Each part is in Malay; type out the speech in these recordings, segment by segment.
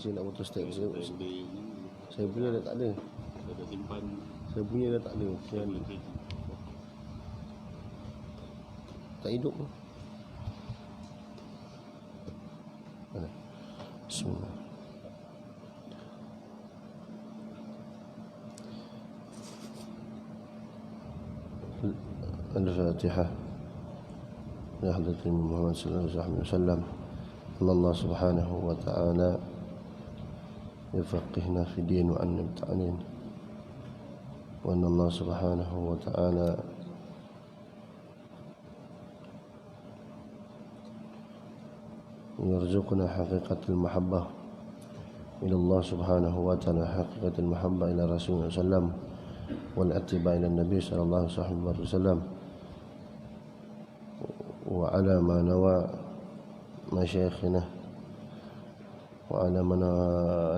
Saya nak potong step saya punya dah tak ada. Saya punya dah tak ada. Tak hidup tu. Mana? Bismillah. Al-Fatihah. Ya Hadratin Muhammad sallallahu alaihi wasallam. Allah subhanahu wa ta'ala يفقهنا في الدين وأن نبتعلين وأن الله سبحانه وتعالى يرزقنا حقيقة المحبة إلى الله سبحانه وتعالى حقيقة المحبة إلى رسول الله صلى الله عليه وسلم والاتباع إلى النبي صلى الله عليه وسلم وعلى ما نوى مشايخنا وعلى من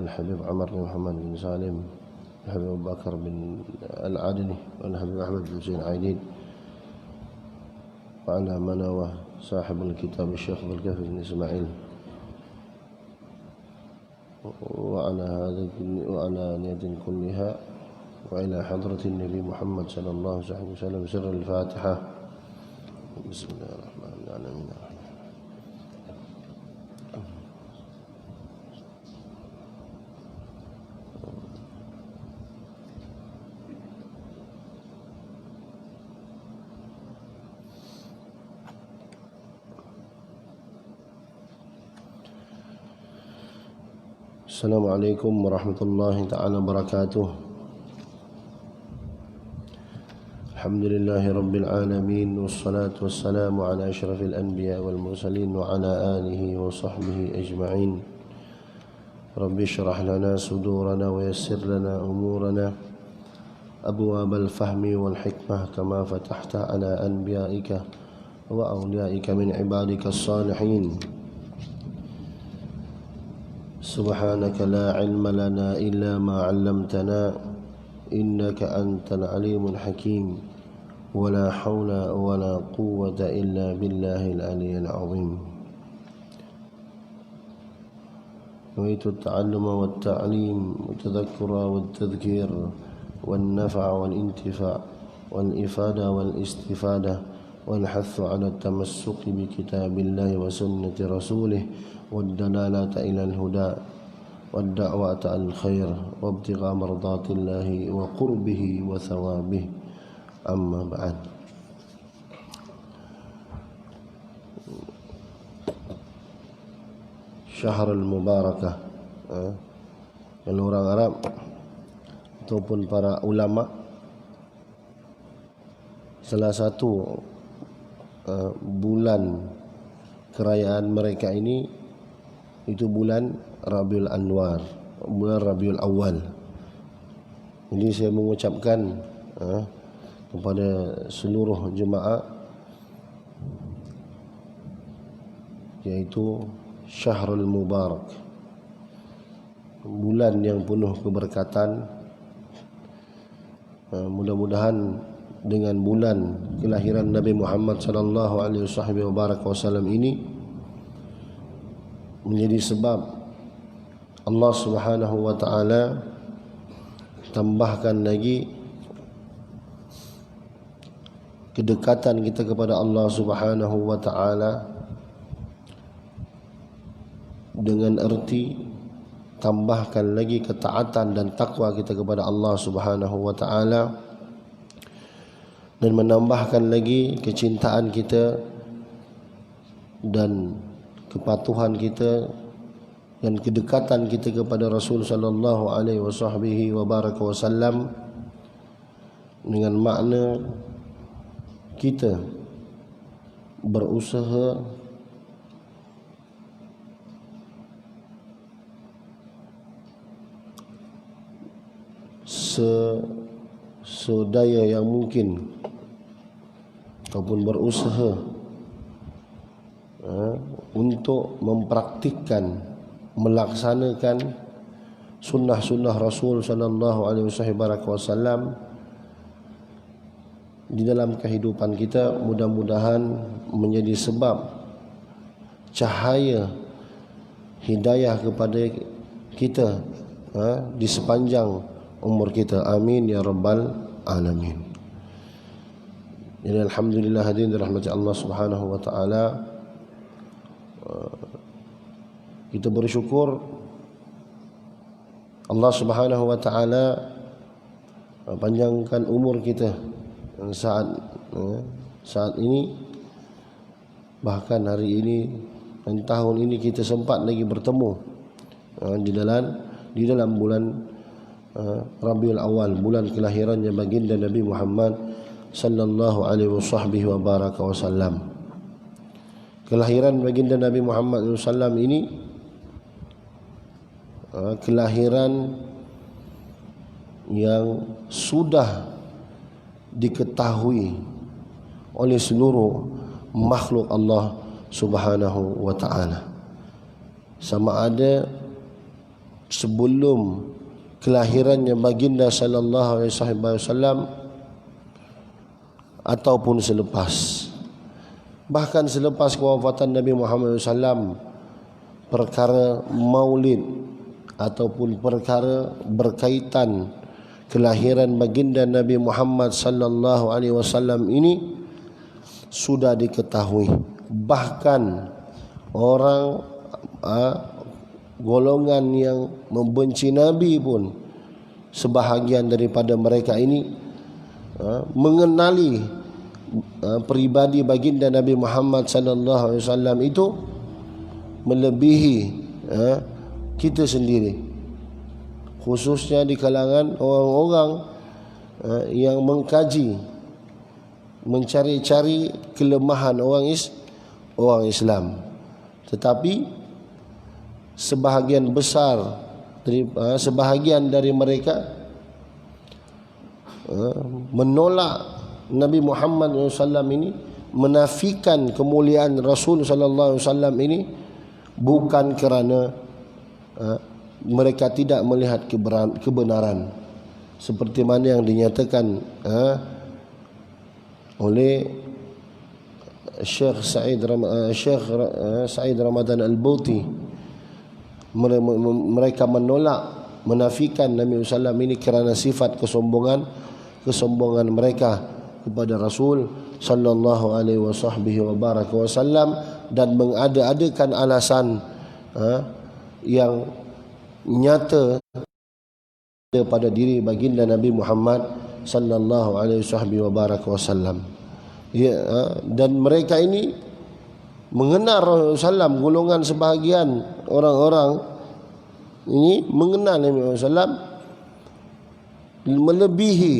الحبيب عمر بن محمد بن سالم الحبيب أبو بكر بن العدني والحبيب أحمد بن حسين عيدين وعلى من صاحب الكتاب الشيخ بالكفر بن إسماعيل وعلى نية كلها وإلى حضرة النبي محمد صلى الله عليه وسلم سر الفاتحة. بسم الله الرحمن الرحيم. Assalamualaikum warahmatullahi ta'ala wabarakatuh. Alhamdulillahi rabbil alamin. Wassalatu wassalamu ala ashrafil anbiya wal mursalin wa ala alihi wa sahbihi ajma'in. Rabbi syrah lana sudurana wa yassir lana umurana abwabal fahmi wal hikmah kama fatahta ala anbiya'ika wa awliyaika min ibadika as-salihin. سبحانك لا علم لنا إلا ما علمتنا إنك أنت العليم الحكيم ولا حول ولا قوة إلا بالله العلي العظيم. نويت التعلم والتعليم والتذكر والتذكير والنفع والانتفاع والإفادة والاستفادة والحث على التمسك بكتاب الله وسنة رسوله والدلالة إلى الهدى والدعوة على الخير وابتغاء مرضات الله وقربه وثوابه. أما بعد. Syahr al-Mubarakah, kalau orang Arab ataupun para ulama, salah satu bulan kerajaan mereka ini itu bulan Rabiul Anwar, bulan Rabiul Awal. Jadi saya mengucapkan kepada seluruh jemaah, yaitu Syahrul Mubarak, bulan yang penuh keberkatan. Mudah-mudahan dengan bulan kelahiran Nabi Muhammad sallallahu alaihi wasallam ini menjadi sebab Allah Subhanahu wa taala tambahkan lagi kedekatan kita kepada Allah Subhanahu wa taala, dengan erti tambahkan lagi ketaatan dan takwa kita kepada Allah Subhanahu wa taala, dan menambahkan lagi kecintaan kita dan kepatuhan kita dan kedekatan kita kepada Rasul sallallahu alaihi wasallam, dengan makna kita berusaha sedaya yang mungkin ataupun berusaha untuk mempraktikkan, melaksanakan sunnah-sunnah Rasul sallallahu alaihi wasallam di dalam kehidupan kita. Mudah-mudahan menjadi sebab cahaya hidayah kepada kita di sepanjang umur kita. Amin ya rabbal alamin. Jadi alhamdulillah hadirin dirahmati Allah Subhanahu wa taala, kita bersyukur Allah Subhanahu wa taala panjangkan umur kita saat ini, bahkan hari ini dan tahun ini kita sempat lagi bertemu di dalam bulan Rabiul Awal, bulan kelahirannya baginda Nabi Muhammad sallallahu alaihi wasallam. Kelahiran baginda Nabi Muhammad sallallahu alaihi wasallam ini kelahiran yang sudah diketahui oleh seluruh makhluk Allah Subhanahu wa taala. Sama ada sebelum kelahirannya baginda sallallahu alaihi wasallam ataupun selepas. Bahkan selepas kewafatan Nabi Muhammad SAW, perkara maulid ataupun perkara berkaitan kelahiran baginda Nabi Muhammad sallallahu alaihi wasallam ini sudah diketahui. Bahkan orang golongan yang membenci Nabi pun, sebahagian daripada mereka ini mengenali pribadi baginda Nabi Muhammad sallallahu alaihi wasallam itu melebihi kita sendiri, khususnya di kalangan orang-orang yang mengkaji, mencari-cari kelemahan orang Islam. Tetapi sebahagian besar sebahagian dari mereka menolak Nabi Muhammad SAW ini, menafikan kemuliaan Rasul sallallahu alaihi wasallam ini, bukan kerana mereka tidak melihat kebenaran seperti mana yang dinyatakan oleh Syekh Sa'id Ramadan Al-Bauti. Mereka menolak, menafikan Nabi SAW ini kerana sifat kesombongan mereka kepada Rasul sallallahu alaihi wasallam, dan mengada-adakan alasan yang nyata pada diri baginda Nabi Muhammad sallallahu alaihi wasallam. Dan mereka ini mengenal Rasulullah SAW, golongan sebahagian orang-orang ini mengenal Nabi SAW melebihi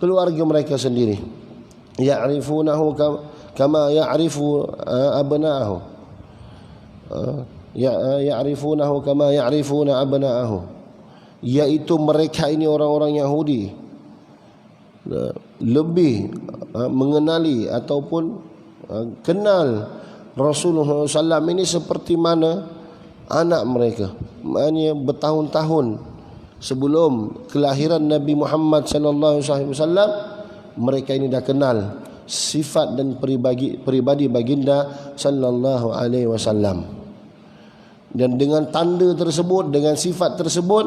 keluarga mereka sendiri. Ya'rifunahu kama ya'rifu abna'ahu, ya'rifunahu kama ya'rifuna abna'ahu, yaitu mereka ini orang-orang Yahudi lebih mengenali ataupun kenal Rasulullah SAW ini seperti mana anak mereka. Maknanya bertahun-tahun sebelum kelahiran Nabi Muhammad SAW, mereka ini dah kenal sifat dan pribadi baginda sallallahu alaihi wasallam. Dan dengan tanda tersebut, dengan sifat tersebut,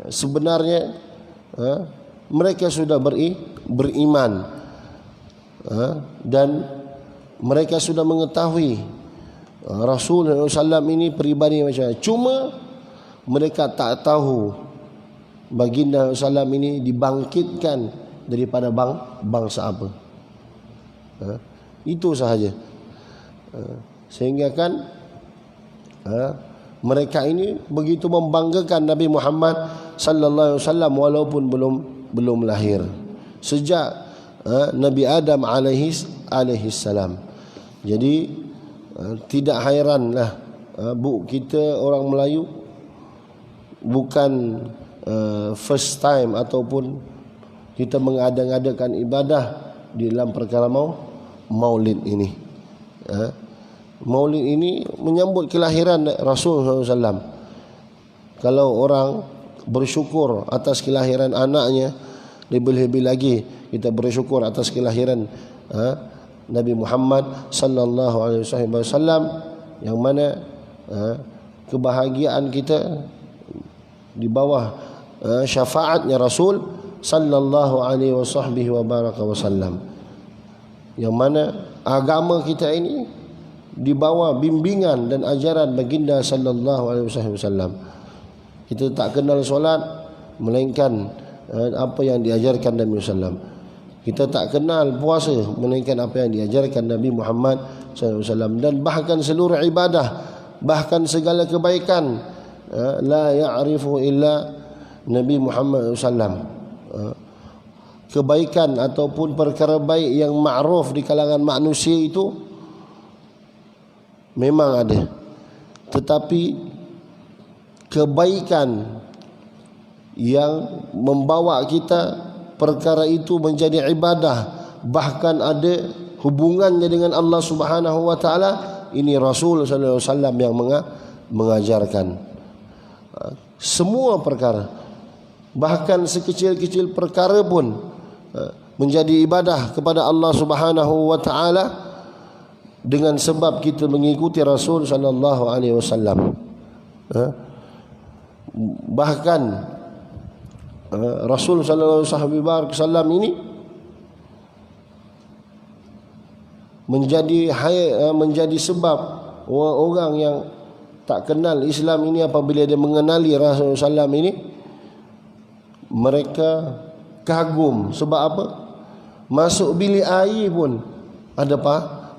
sebenarnya mereka sudah beriman, dan mereka sudah mengetahui Rasulullah SAW ini pribadi macam mana. Cuma mereka tak tahu baginda SAW ini dibangkitkan daripada bangsa apa. Itu sahaja. Sehingga kan mereka ini begitu membanggakan Nabi Muhammad sallallahu alaihi wasallam walaupun belum lahir. Sejak Nabi Adam alaihi salam. Jadi tidak hairanlah kita orang Melayu bukan first time ataupun kita mengada-ngadakan ibadah di dalam perkara maulid ini. Maulid ini menyambut kelahiran Rasulullah SAW. Kalau orang bersyukur atas kelahiran anaknya, lebih-lebih lagi kita bersyukur atas kelahiran Nabi Muhammad sallallahu alaihi wasallam, yang mana kebahagiaan kita di bawah syafaatnya Rasul sallallahu alaihi wasallam, yang mana agama kita ini di bawah bimbingan dan ajaran baginda sallallahu alaihi wasallam. Kita tak kenal solat melainkan apa yang diajarkan Nabi sallam. Kita tak kenal puasa melainkan apa yang diajarkan Nabi Muhammad sallallahu alaihi wasallam. Dan bahkan seluruh ibadah, bahkan segala kebaikan, la ya'rifu illa Nabi Muhammad sallallahu alaihi wasallam. Kebaikan ataupun perkara baik yang ma'ruf di kalangan manusia itu memang ada, tetapi kebaikan yang membawa kita perkara itu menjadi ibadah, bahkan ada hubungannya dengan Allah Subhanahu wa taala, ini Rasul sallallahu alaihi wasallam yang mengajarkan. Semua perkara, bahkan sekecil-kecil perkara pun menjadi ibadah kepada Allah Subhanahu wa taala dengan sebab kita mengikuti Rasul sallallahu alaihi wasallam. Bahkan Rasul sallallahu alaihi wasallam ini menjadi sebab orang yang tak kenal Islam ini, apabila dia mengenali Rasul sallallahu alaihi wasallam ini, mereka kagum. Sebab apa? Masuk bilik air pun ada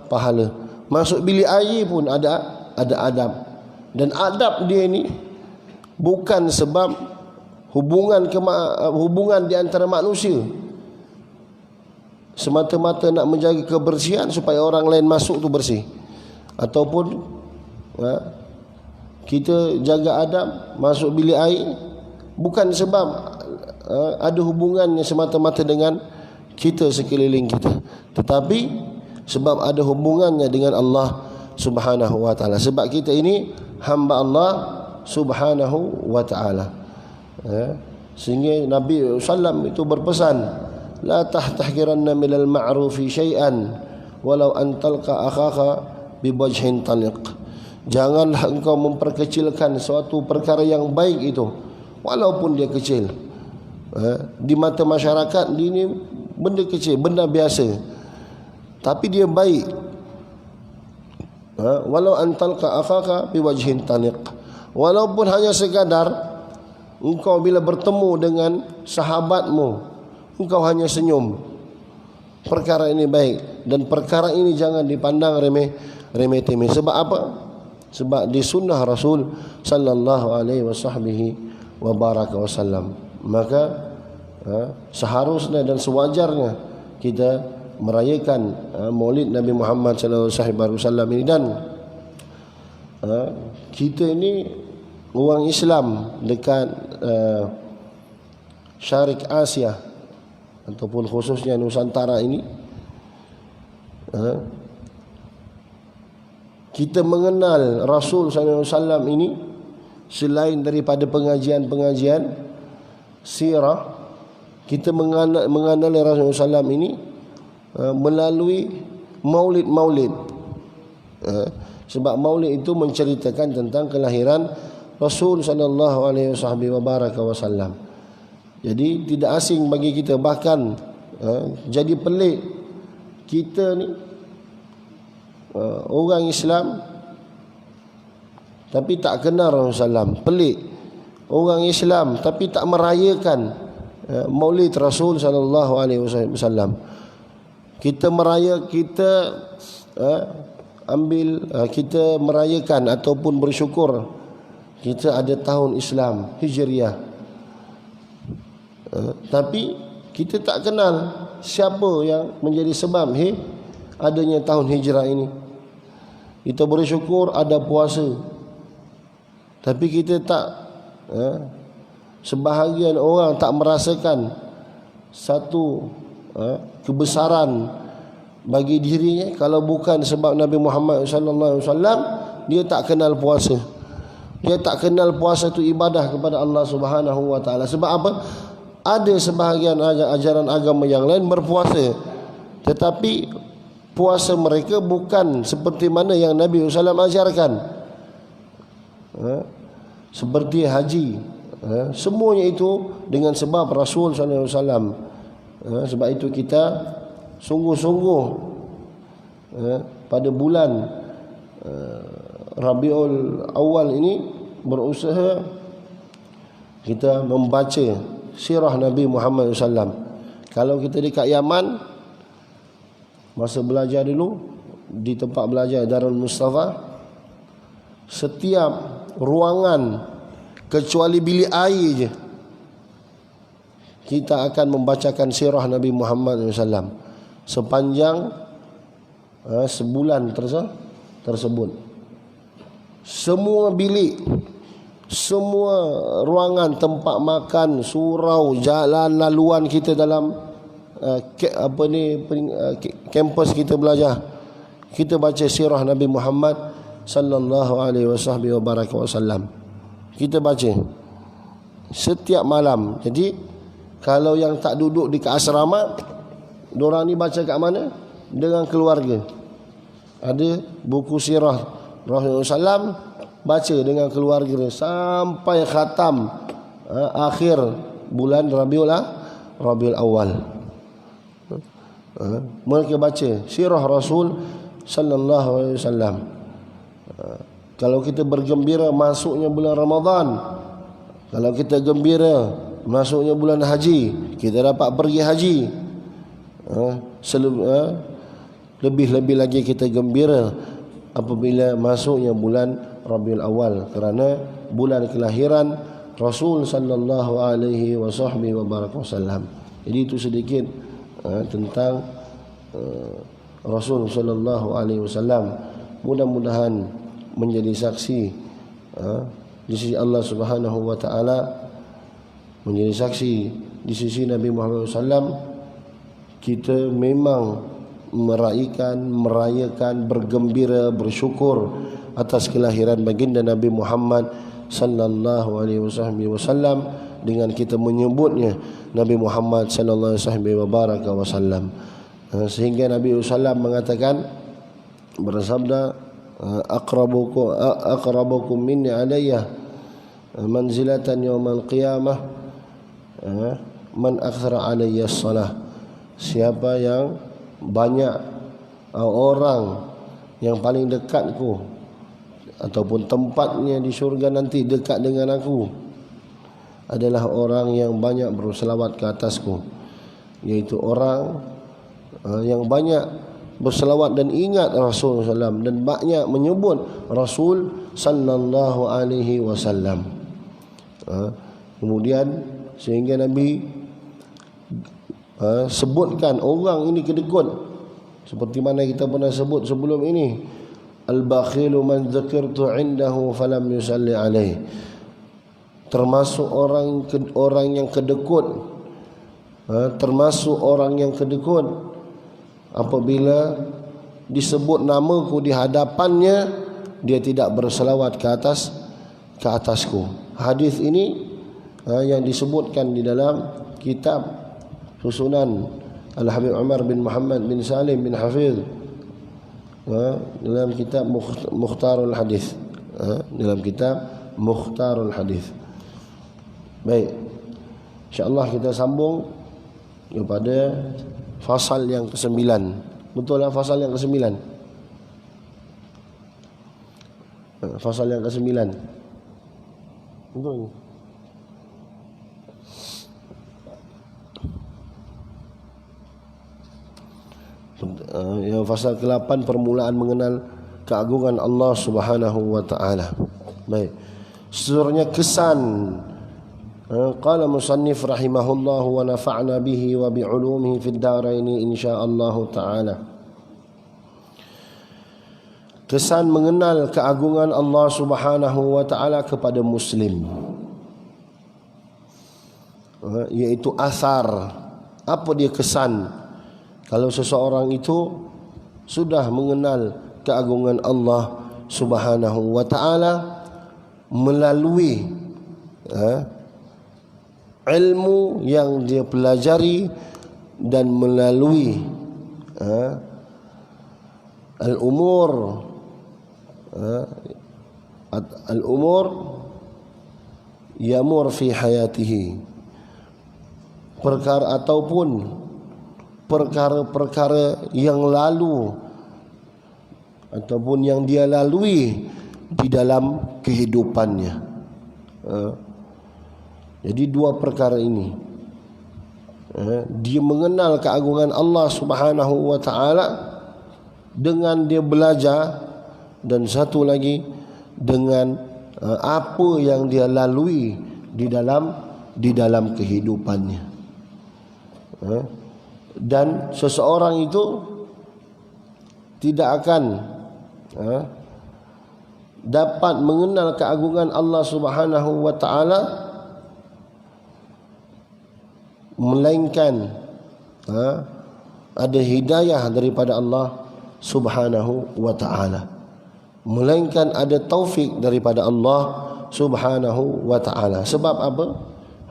pahala. Masuk bilik air pun ada adab. Dan adab dia ni bukan sebab hubungan di antara manusia, semata-mata nak menjaga kebersihan supaya orang lain masuk tu bersih, ataupun kita jaga adab masuk bilik air bukan sebab ada hubungannya semata-mata dengan kita sekeliling kita, tetapi sebab ada hubungannya dengan Allah Subhanahu wa taala. Sebab kita ini hamba Allah Subhanahu wa taala. Sehingga Nabi sallam itu berpesan, la tahtahiranna minal ma'rufi syai'an walau an talqa akhaka bi wajhin taliq. Janganlah engkau memperkecilkan suatu perkara yang baik itu walaupun dia kecil. Di mata masyarakat ini benda kecil, benda biasa, tapi dia baik. Walau antalqa akhaka bi wajhin taliq, walaupun hanya sekadar engkau bila bertemu dengan sahabatmu engkau hanya senyum, perkara ini baik, dan perkara ini jangan dipandang remeh temeh. Sebab apa? Sebab di sunnah Rasul sallallahu alaihi wasallam. Maka seharusnya dan sewajarnya kita merayakan Maulid Nabi Muhammad sallallahu alaihi wasallam ini. Dan kita ini orang Islam dekat Syarik Asia ataupun khususnya Nusantara ini, kita mengenal Rasul sallallahu alaihi wasallam ini selain daripada pengajian-pengajian sirah. Kita mengenali Rasul sallallahu alaihi wasallam ini melalui maulid-maulid. Sebab maulid itu menceritakan tentang kelahiran Rasul sallallahu alaihi wasallam. Jadi tidak asing bagi kita, bahkan jadi pelik kita ni orang Islam tapi tak kenal Rasulullah SAW. Pelik orang Islam tapi tak merayakan Maulid Rasul sallallahu alaihi wasallam. Kita merayakan ataupun bersyukur kita ada tahun Islam Hijriah, tapi kita tak kenal siapa yang menjadi sebab adanya tahun Hijrah ini. Kita bersyukur ada puasa, tapi kita tak sebahagian orang tak merasakan satu kebesaran bagi dirinya kalau bukan sebab Nabi Muhammad sallallahu alaihi wasallam. Dia tak kenal puasa. Dia tak kenal puasa itu ibadah kepada Allah Subhanahu wa taala. Sebab apa? Ada sebahagian ajaran agama yang lain berpuasa, tetapi puasa mereka bukan seperti mana yang Nabi sallallahu alaihi wasallam ajarkan. seperti haji, semuanya itu dengan sebab Rasul sallallahu alaihi wasallam. Sebab itu kita sungguh-sungguh pada bulan Rabiul Awal ini berusaha kita membaca sirah Nabi Muhammad SAW. Kalau kita dekat Yaman, masa belajar dulu di tempat belajar Darul Mustafa, setiap ruangan kecuali bilik air je, kita akan membacakan sirah Nabi Muhammad SAW sepanjang sebulan tersebut. Semua bilik, semua ruangan, tempat makan, surau, jalan laluan kita dalam kampus kita belajar, kita baca sirah Nabi Muhammad sallallahu alaihi wasallam. Kita baca setiap malam. Jadi kalau yang tak duduk di asrama, diorang ni baca kat mana? Dengan keluarga. Ada buku sirah Rasulullah SAW, baca dengan keluarga sampai khatam akhir bulan Rabiul Awal. Mereka baca sirah Rasul sallallahu alaihi wasallam. Kalau kita bergembira masuknya bulan Ramadan, kalau kita gembira masuknya bulan haji, kita dapat pergi haji. Lebih-lebih lagi kita gembira apabila masuknya bulan Rabiul Awal, kerana bulan kelahiran Rasul sallallahu alaihi wasallam. Jadi itu sedikit tentang Rasul sallallahu alaihi wasallam. Mudah-mudahan menjadi saksi di sisi Allah Subhanahu wa taala, menjadi saksi di sisi Nabi Muhammad SAW. Kita memang merayakan, bergembira, bersyukur atas kelahiran baginda Nabi Muhammad sallallahu alaihi wasallam dengan kita menyebutnya Nabi Muhammad sallallahu alaihi wasallam. Sehingga Nabi SAW mengatakan, bersabda, aqrabukum minni alayya manzilatan yaumal qiyamah man akthara alayya as-salah. Siapa yang banyak orang yang paling dekatku ataupun tempatnya di syurga nanti dekat dengan aku adalah orang yang banyak berselawat ke atasku, yaitu orang yang banyak berselawat dan ingat Rasul SAW dan banyak menyebut Rasul sallallahu alaihi wasallam. Kemudian sehingga Nabi sebutkan orang ini kedekut, seperti mana kita pernah sebut sebelum ini, al-bakhilu man dzakirtu indahu falam yusalli alaih. Termasuk orang yang kedekut, termasuk orang yang kedekut apabila disebut namaku di hadapannya, dia tidak berselawat ke atasku. Hadis ini yang disebutkan di dalam kitab susunan Al-Habib Umar bin Muhammad bin Salim bin Hafiz, dalam kitab Mukhtarul Hadis, dalam kitab Mukhtarul Hadis. Baik, insya-Allah kita sambung kepada fasal yang ke-9. Betul lah, fasal yang ke-9. Fasal yang ke-9. Betul. Yang fasal ke-8, permulaan mengenal keagungan Allah Subhanahu wa taala. Baik. Seterusnya kesan. Qala musannif rahimahullah wa nafa'na bihi wa bi'ulumihi fid dharain insyaallah taala. Kesan mengenal keagungan Allah Subhanahu wa taala kepada muslim, yaitu asar. Apa dia kesan? Kalau seseorang itu sudah mengenal keagungan Allah Subhanahu wa taala melalui ilmu yang dia pelajari dan melalui al-umur Al-umur yamur fi hayatihi, perkara ataupun perkara-perkara yang lalu ataupun yang dia lalui di dalam kehidupannya. Jadi dua perkara ini, dia mengenal keagungan Allah Subhanahu wa taala dengan dia belajar, dan satu lagi dengan apa yang dia lalui di dalam kehidupannya. Dan seseorang itu tidak akan dapat mengenal keagungan Allah Subhanahu wa taala melainkan ada hidayah daripada Allah Subhanahu wa taala, melainkan ada taufik daripada Allah Subhanahu wa taala. Sebab apa?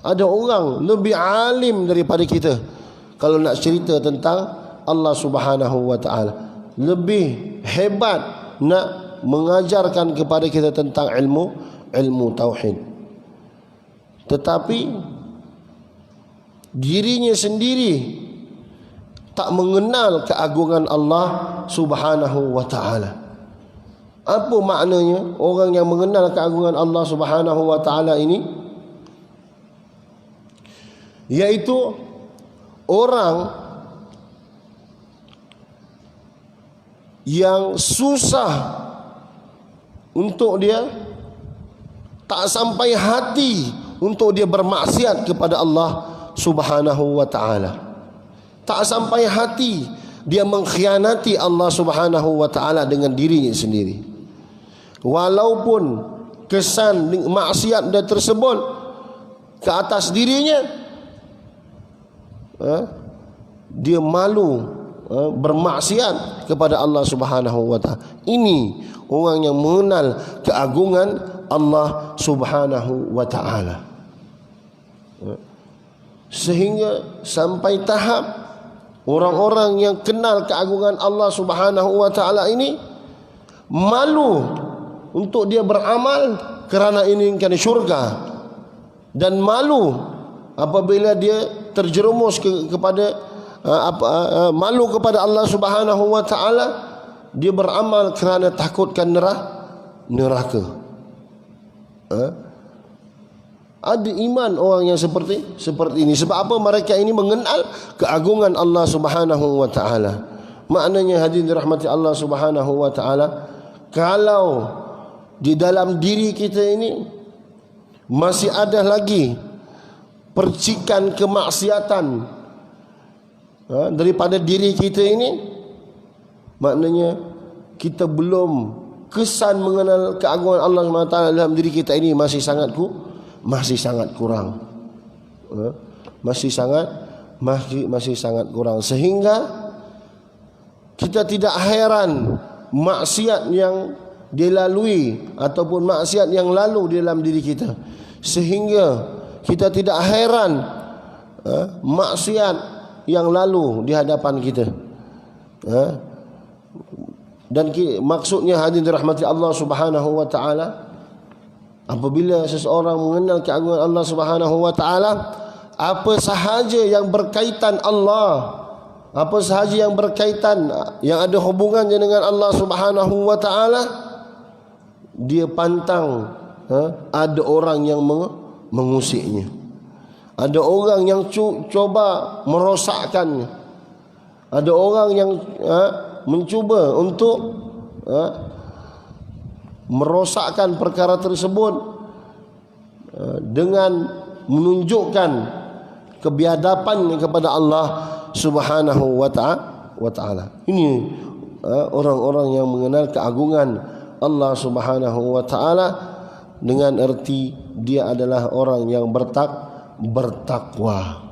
Ada orang lebih alim daripada kita kalau nak cerita tentang Allah Subhanahu wa taala, lebih hebat nak mengajarkan kepada kita tentang ilmu tauhid, tetapi dirinya sendiri tak mengenal keagungan Allah Subhanahu wa taala. Apa maknanya orang yang mengenal keagungan Allah Subhanahu wa taala ini? Yaitu orang yang susah untuk dia, tak sampai hati untuk dia bermaksiat kepada Allah Subhanahu wa taala. Tak sampai hati dia mengkhianati Allah Subhanahu wa taala dengan dirinya sendiri. Walaupun kesan maksiat dia tersebut ke atas dirinya, dia malu bermaksiat kepada Allah Subhanahu wa taala. Ini orang yang mengenal keagungan Allah Subhanahu wa taala. Sehingga sampai tahap orang-orang yang kenal keagungan Allah Subhanahu wa taala ini malu untuk dia beramal kerana inginkan syurga, dan malu apabila dia terjerumus kepada malu kepada Allah Subhanahu wa taala, dia beramal kerana takutkan neraka. Ada iman orang yang seperti ini. Sebab apa? Mereka ini mengenal keagungan Allah Subhanahu wa taala. Maknanya hadirin dirahmati Allah Subhanahu wa taala, kalau di dalam diri kita ini masih ada lagi percikan kemaksiatan daripada diri kita ini, maknanya kita belum kesan mengenal keagungan Allah Subhanahu wa taala dalam diri kita ini masih sangat kurang. Masih sangat kurang, sehingga kita tidak heran maksiat yang dilalui ataupun maksiat yang lalu di dalam diri kita, sehingga kita tidak heran maksiat yang lalu di hadapan kita. Dan maksudnya hadirin dirahmati Allah Subhanahu wa taala, apabila seseorang mengenal keagungan Allah Subhanahu wa taala, apa sahaja yang berkaitan Allah, apa sahaja yang berkaitan, yang ada hubungannya dengan Allah Subhanahu wa taala, dia pantang ada orang yang mengusiknya. Ada orang yang cuba merosakkannya. Ada orang yang mencuba untuk merosakkan perkara tersebut dengan menunjukkan kebiadapan kepada Allah Subhanahu wa taala. Ini orang-orang yang mengenal keagungan Allah Subhanahu wa taala dengan erti dia adalah orang yang bertakwa.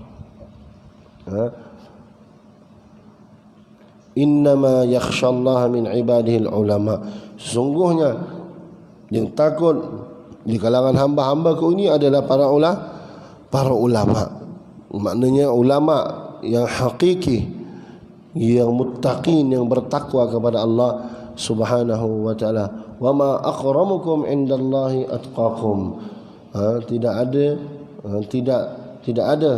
Innama yakhshallaha min ibadihi ulama. Sesungguhnya yang takut di kalangan hamba-hambaku ini adalah para ulama. Maknanya ulama yang hakiki, yang muttaqin, yang bertakwa kepada Allah Subhanahu wa taala. wa ma akramukum indallahi atqakum. Tidak ada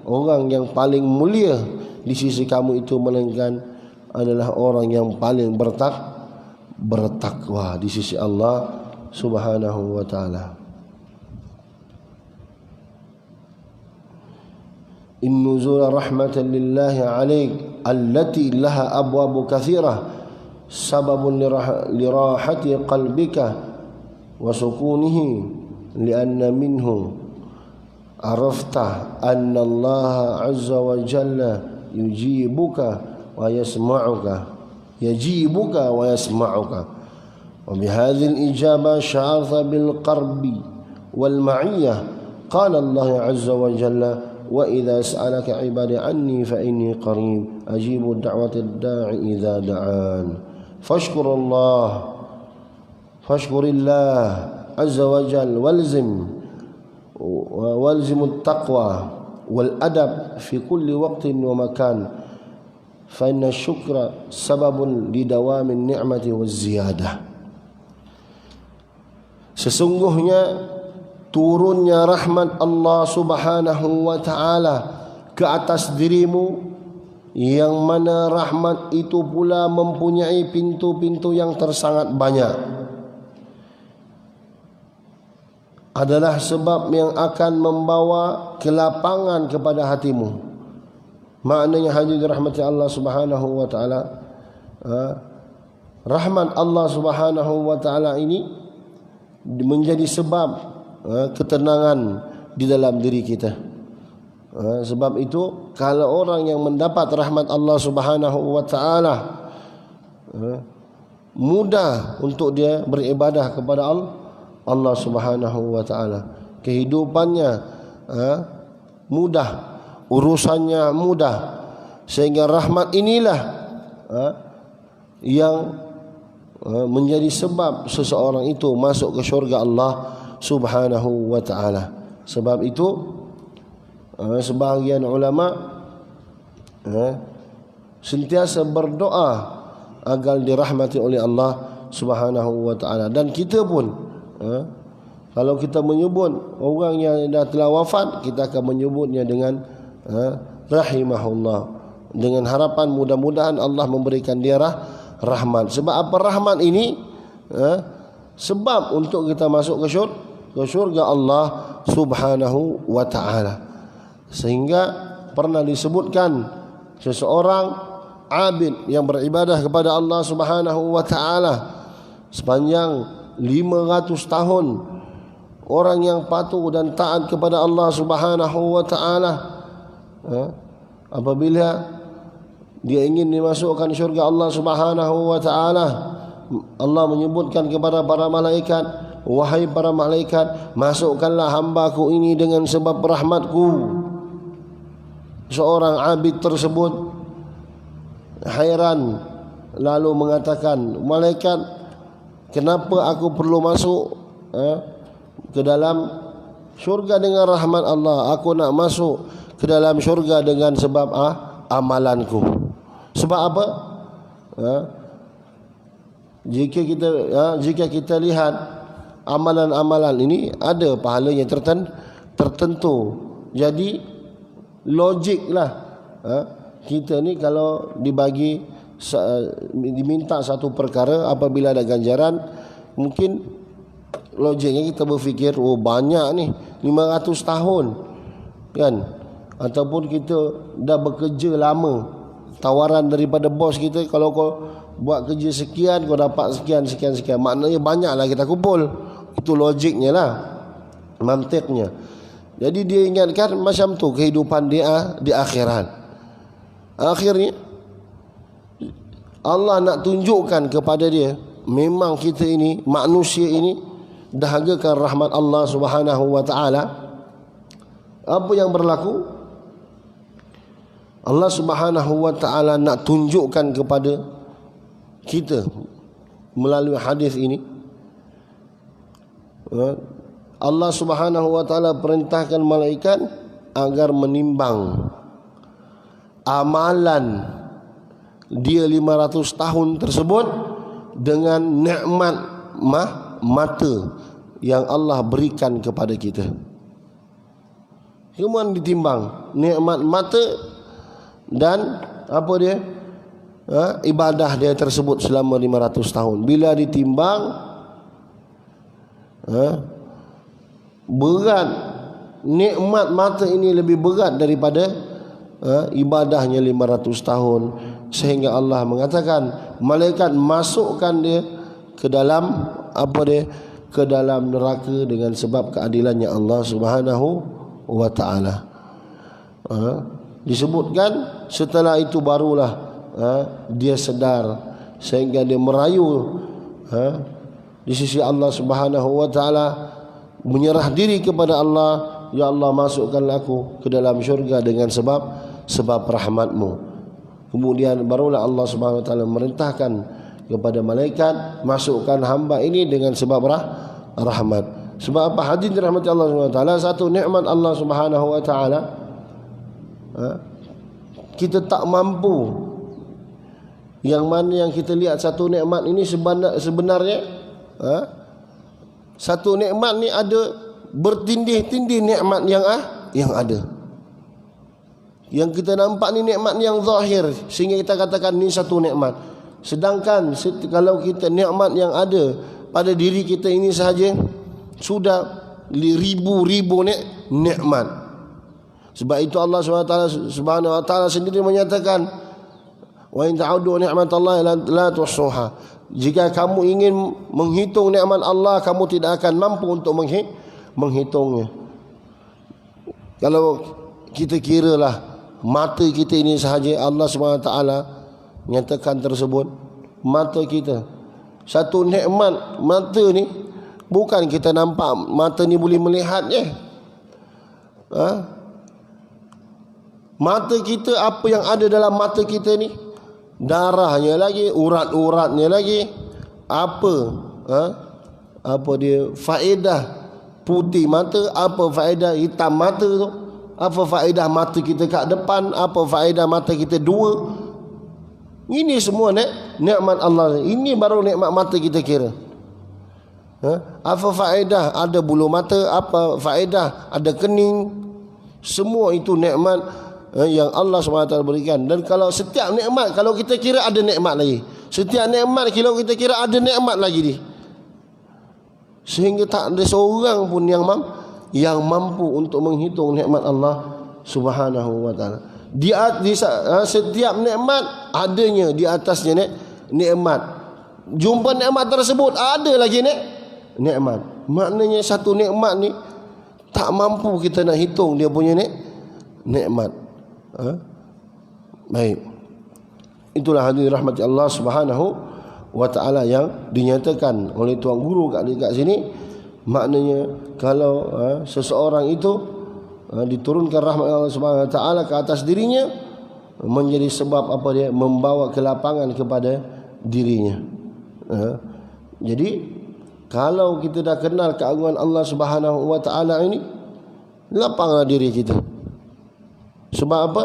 orang yang paling mulia di sisi kamu itu melainkan adalah orang yang paling bertakwa di sisi Allah Subhanahu wa taala. In nuzula rahmatan lillahi 'alaik allati laha abwabu katsirah sababun lirahati qalbika wa sukunihi lianna minhu arafta anna Allah azza wa jalla yujibuka wa yasma'uka wa bihadhihi al-ijaba sya'arta bil qarbi wal ma'iyyah. Qala Allah azza wa jalla wa idza sa'alaka 'ibadi 'anni fa inni qarib ajibu da'watad da'i idza da'an fashkurillah azza wa jalla walzim at-taqwa wal adab fi kulli waqtin wa makan fa inna syukra sababun lidawamin ni'mati waz ziyadah. Sesungguhnya turunnya rahmat Allah Subhanahu wa ta'ala ke atas dirimu, yang mana rahmat itu pula mempunyai pintu-pintu yang tersangat banyak, adalah sebab yang akan membawa kelapangan kepada hatimu. Maknanya hadir rahmat Allah Subhanahu wa ta'ala, rahmat Allah Subhanahu wa ta'ala ini menjadi sebab ketenangan di dalam diri kita. Sebab itu kalau orang yang mendapat rahmat Allah Subhanahu wa ta'ala, mudah untuk dia beribadah kepada Allah Subhanahu wa ta'ala. Kehidupannya mudah, urusannya mudah, sehingga rahmat inilah yang menjadi sebab seseorang itu masuk ke syurga Allah Subhanahu wa ta'ala. Sebab itu sebahagian ulama sentiasa berdoa agar dirahmati oleh Allah Subhanahu wa ta'ala. Dan kita pun kalau kita menyebut orang yang dah telah wafat, kita akan menyebutnya dengan rahimahullah, dengan harapan mudah-mudahan Allah memberikan dia rahmat. Sebab apa rahmat ini? Sebab untuk kita masuk ke syurga Allah Subhanahu wa ta'ala. Sehingga pernah disebutkan seseorang abid yang beribadah kepada Allah Subhanahu wa ta'ala sepanjang 500 tahun, orang yang patuh dan taat kepada Allah Subhanahu wa ta'ala, apabila dia ingin dimasukkan syurga Allah Subhanahu wa ta'ala, Allah menyebutkan kepada para malaikat, wahai para malaikat, masukkanlah hambaku ini dengan sebab rahmatku. Seorang abid tersebut hairan, lalu mengatakan, malaikat, kenapa aku perlu masuk ke dalam syurga dengan rahmat Allah? Aku nak masuk ke dalam syurga dengan sebab amalanku. Sebab apa? Jika kita lihat amalan-amalan ini ada pahalanya tertentu. Jadi logiklah kita ni kalau diminta satu perkara, apabila ada ganjaran, mungkin logiknya kita berfikir, oh banyak ni 500 tahun kan, ataupun kita dah bekerja lama, tawaran daripada bos kita, kalau kau buat kerja sekian kau dapat sekian, maknanya banyaklah kita kumpul. Itu logiknya lah, mantiknya. Jadi dia ingatkan macam tu kehidupan dia di akhirat. Akhirnya Allah nak tunjukkan kepada dia, memang kita ini, manusia ini, dahagakan rahmat Allah Subhanahu wa ta'ala. Apa yang berlaku? Allah Subhanahu wa ta'ala nak tunjukkan kepada kita melalui hadis ini, Allah Subhanahu wa ta'ala perintahkan malaikat agar menimbang amalan dia 500 tahun tersebut dengan nikmat mata yang Allah berikan kepada kita. Kemudian ditimbang nikmat mata dan apa dia? Ibadah dia tersebut selama 500 tahun. Bila ditimbang, berat, nikmat mata ini lebih berat daripada ibadahnya 500 tahun, sehingga Allah mengatakan malaikat masukkan dia ke dalam ke dalam neraka dengan sebab keadilannya Allah Subhanahu wa taala. Disebutkan setelah itu barulah dia sedar, sehingga dia merayu di sisi Allah Subhanahu wa taala, menyerah diri kepada Allah. Ya Allah, masukkanlah aku ke dalam syurga dengan sebab rahmat-Mu. Kemudian barulah Allah Subhanahu wa taala merintahkan kepada malaikat, masukkan hamba ini dengan sebab rahmat. Sebab apa? Hadirin dirahmati Allah Subhanahu wa taala, satu nikmat Allah Subhanahu wa taala kita tak mampu. Yang mana yang kita lihat satu nikmat ini sebenarnya satu nikmat ni ada bertindih-tindih nikmat yang ada. Yang kita nampak ni nikmat yang zahir, sehingga kita katakan ni satu nikmat. Sedangkan kalau kita nikmat yang ada pada diri kita ini sahaja sudah ribu-ribu nikmat. Sebab itu Allah Subhanahu wa taala sendiri menyatakan, wa in ta'udu ni'matallahi la tuhsuha. Jika kamu ingin menghitung nikmat Allah, kamu tidak akan mampu untuk menghitungnya. Kalau kita kiralah mata kita ini sahaja, Allah SWT nyatakan tersebut, mata kita, satu nikmat mata ni bukan kita nampak mata ni boleh melihatnya. Mata kita, apa yang ada dalam mata kita ni, darahnya lagi, urat-uratnya lagi, apa dia faedah putih mata, apa faedah hitam mata tu, apa faedah mata kita kat depan, apa faedah mata kita dua. Ini semua nikmat Allah. Ini baru nikmat mata kita kira. Apa faedah ada bulu mata, apa faedah ada kening. Semua itu nikmat yang Allah SWT berikan. Dan kalau setiap nikmat, kalau kita kira ada nikmat lagi, setiap nikmat kalau kita kira ada nikmat lagi ni, sehingga tak ada seorang pun yang mampu untuk menghitung nikmat Allah Subhanahu wa taala. Di setiap nikmat adanya di atasnya nikmat. Jumpa nikmat tersebut ada lagi nikmat. Maknanya satu nikmat ni tak mampu kita nak hitung dia punya nikmat. Baik. Itulah hadirin rahmati Allah Subhanahu wa taala yang dinyatakan oleh tuan guru kat sini. Maknanya kalau seseorang itu diturunkan rahmat Allah Subhanahu wa taala ke atas dirinya, menjadi sebab apa dia? Membawa kelapangan kepada dirinya. Jadi kalau kita dah kenal keagungan Allah Subhanahu wa taala ini, lapanglah diri kita. Sebab apa?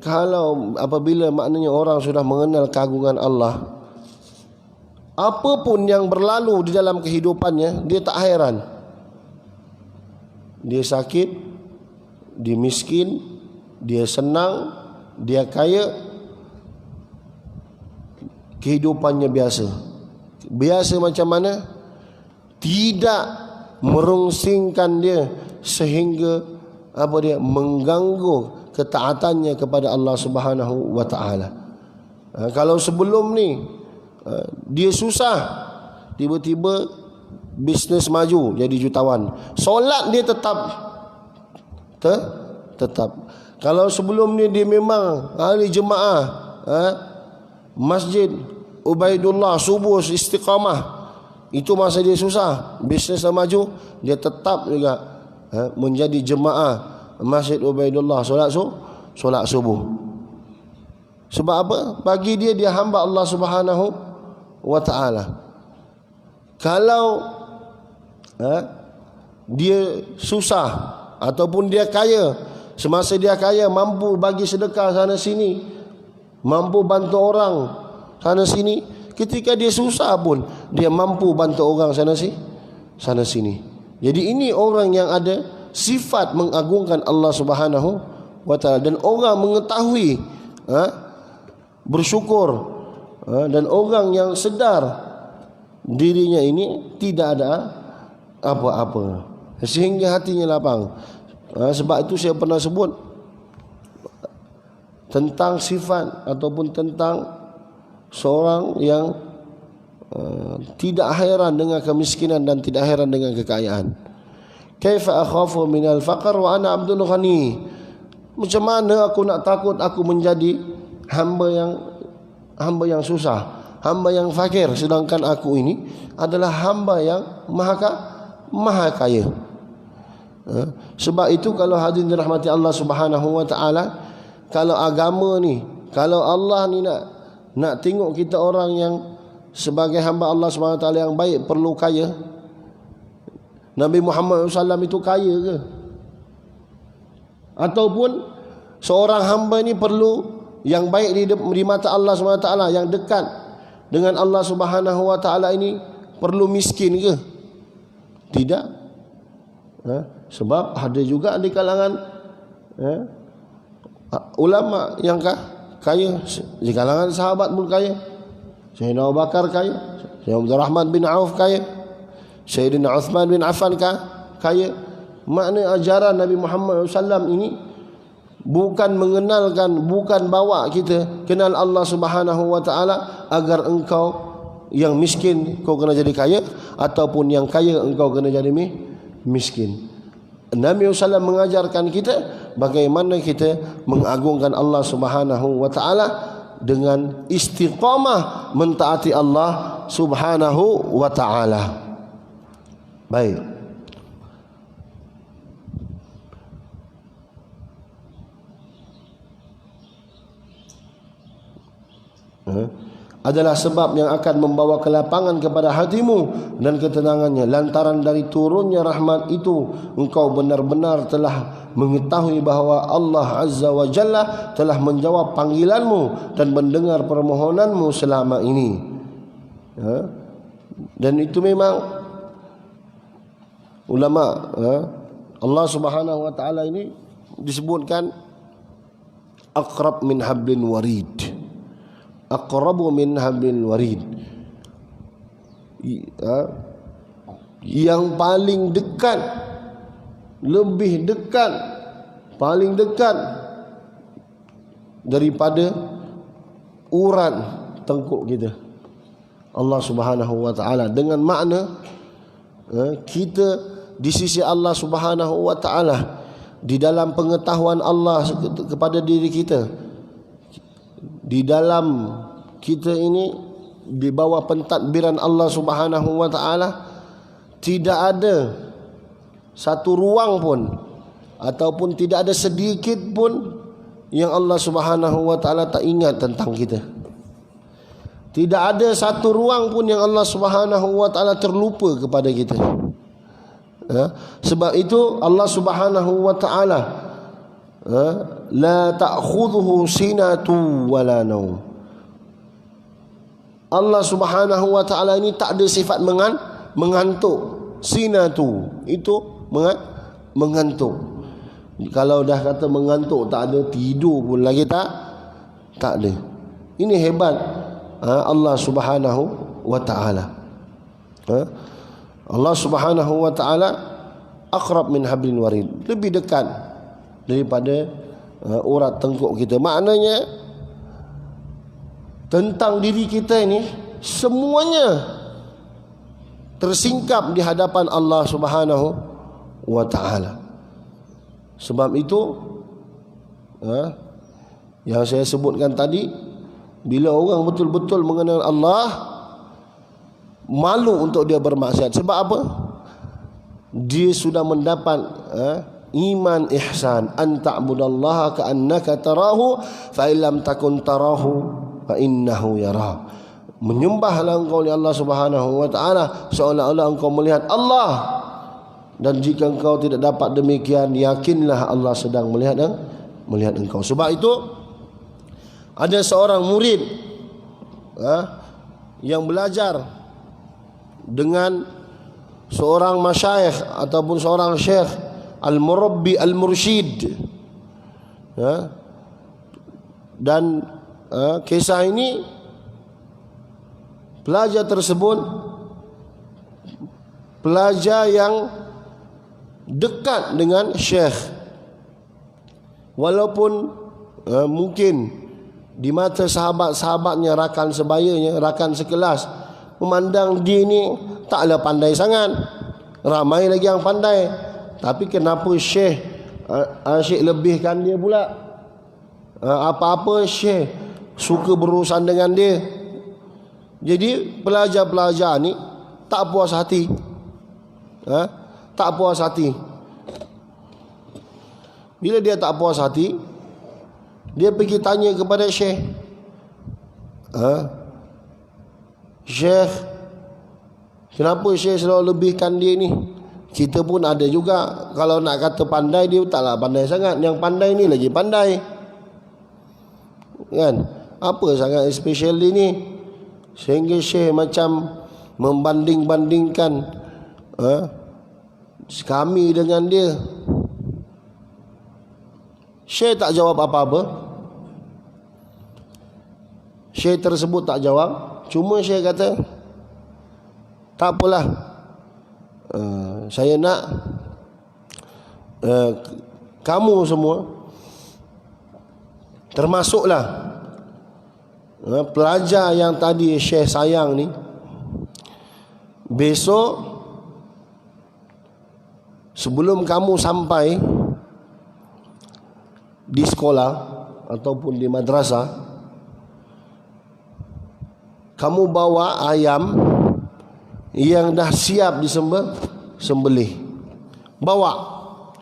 Kalau apabila maknanya orang sudah mengenal keagungan Allah, apapun yang berlalu di dalam kehidupannya, dia tak heran. Dia sakit, dia miskin, dia senang, dia kaya, kehidupannya biasa. Biasa macam mana? Tidak merungsingkan dia sehingga mengganggu ketaatannya kepada Allah Subhanahu wa taala. Kalau sebelum ni dia susah, tiba-tiba bisnes maju jadi jutawan, solat dia tetap. Kalau sebelum ni dia memang ahli jemaah, masjid Ubaidullah subuh istiqamah, itu masa dia susah, bisnes dah maju, dia tetap juga menjadi jemaah Masjid Ubaidullah, solat subuh. Sebab apa? Bagi dia hamba Allah Subhanahu wa taala. Kalau dia susah ataupun dia kaya, semasa dia kaya mampu bagi sedekah sana sini, mampu bantu orang sana sini, ketika dia susah pun dia mampu bantu orang sana sini. Jadi ini orang yang ada sifat mengagungkan Allah Subhanahu wa taala, dan orang mengetahui bersyukur, dan orang yang sedar dirinya ini tidak ada apa-apa sehingga hatinya lapang. Sebab itu saya pernah sebut tentang sifat ataupun tentang seorang yang tidak heran dengan kemiskinan dan tidak heran dengan kekayaan. Kaifa akhafu minal faqr wa ana abdul ghani. Macam mana aku nak takut aku menjadi hamba yang susah, hamba yang fakir, sedangkan aku ini adalah hamba yang maha kaya. Sebab itu kalau hadirin dirahmati Allah Subhanahu wa taala, kalau agama ni, kalau Allah ni nak tengok kita orang yang sebagai hamba Allah Subhanahu wa taala yang baik perlu kaya. Nabi Muhammad SAW itu kaya ke? Ataupun seorang hamba ni perlu yang baik di mata Allah Subhanahu wa taala, yang dekat dengan Allah Subhanahu wa taala ini perlu miskin ke? Tidak. Sebab ada juga di kalangan ulama yang kaya, di kalangan sahabat pun kaya. Sayyidina Abu Bakar kaya, Sayyidina Abdul Rahman bin Auf kaya, Sayyidina Uthman bin Affan kaya. Makna ajaran Nabi Muhammad SAW ini bukan mengenalkan, bukan bawa kita kenal Allah Subhanahu wa taala agar engkau yang miskin kau kena jadi kaya, ataupun yang kaya engkau kena jadi miskin. Nabi SAW mengajarkan kita bagaimana kita mengagungkan Allah Subhanahu wa taala dengan istiqamah mentaati Allah Subhanahu wa taala. Baik. Adalah sebab yang akan membawa kelapangan kepada hatimu dan ketenangannya. Lantaran dari turunnya rahmat itu, engkau benar-benar telah mengetahui bahawa Allah Azza wa Jalla telah menjawab panggilanmu dan mendengar permohonanmu selama ini. Dan itu memang ulama Allah Subhanahu wa taala ini disebutkan aqrab min hablin warid. Aqrabu min hablil warid, yang paling dekat, lebih dekat, paling dekat daripada urat tengkuk kita, Allah Subhanahu wa taala. Dengan makna kita di sisi Allah Subhanahu wa taala, di dalam pengetahuan Allah kepada diri kita, di dalam kita ini di bawah pentadbiran Allah Subhanahu wa taala, tidak ada satu ruang pun ataupun tidak ada sedikit pun yang Allah Subhanahu wa taala tak ingat tentang kita. Tidak ada satu ruang pun yang Allah Subhanahu wa taala terlupa kepada kita. Sebab itu Allah Subhanahu wa taala la ta'khudhuhu sinatu wala naum. Allah Subhanahu wa taala ini tak ada sifat mengantuk. Sinatu itu mengantuk. Kalau dah kata mengantuk, tak ada tidur pun lagi, tak ada. Ini hebat Allah Subhanahu wa taala. Allah Subhanahu wa taala aqrab min hablin warid, lebih dekat daripada urat tengkuk kita. Maknanya tentang diri kita ini semuanya tersingkap di hadapan Allah Subhanahu wa taala. Sebab itu yang saya sebutkan tadi, bila orang betul-betul mengenal Allah, malu untuk dia bermaksiat. Sebab apa? Dia sudah mendapat iman ihsan, an ta'budallaha ka'annaka tarahu fa illam takun tarahu fa innahu yara. Menyembahlah engkau oleh Allah Subhanahu wa taala seolah-olah engkau melihat Allah, dan jika engkau tidak dapat demikian, yakinlah Allah sedang melihat engkau. Sebab itu ada seorang murid yang belajar dengan seorang masyayikh ataupun seorang syekh al-murabbi al-mursyid, ya. Dan kisah ini, pelajar tersebut pelajar yang dekat dengan syekh, walaupun mungkin di mata sahabat-sahabatnya, rakan sebayanya, rakan sekelas, memandang dia ni taklah pandai sangat, ramai lagi yang pandai, tapi kenapa syekh asyik lebihkan dia pula? Apa-apa syekh suka berurusan dengan dia. Jadi pelajar-pelajar ni tak puas hati, tak puas hati. Bila dia tak puas hati, dia pergi tanya kepada syekh, syekh, kenapa syekh selalu lebihkan dia ni? Kita pun ada juga, kalau nak kata pandai, dia taklah pandai sangat, yang pandai ni lagi pandai, kan? Apa sangat special dia ni sehingga syekh macam membanding-bandingkan kami dengan dia. Syekh tak jawab apa-apa. Syekh tersebut tak jawab. Cuma syekh kata, tak apalah, saya nak kamu semua, termasuklah pelajar yang tadi syekh sayang ni, besok sebelum kamu sampai di sekolah ataupun di madrasah, kamu bawa ayam yang dah siap disembelih. Bawa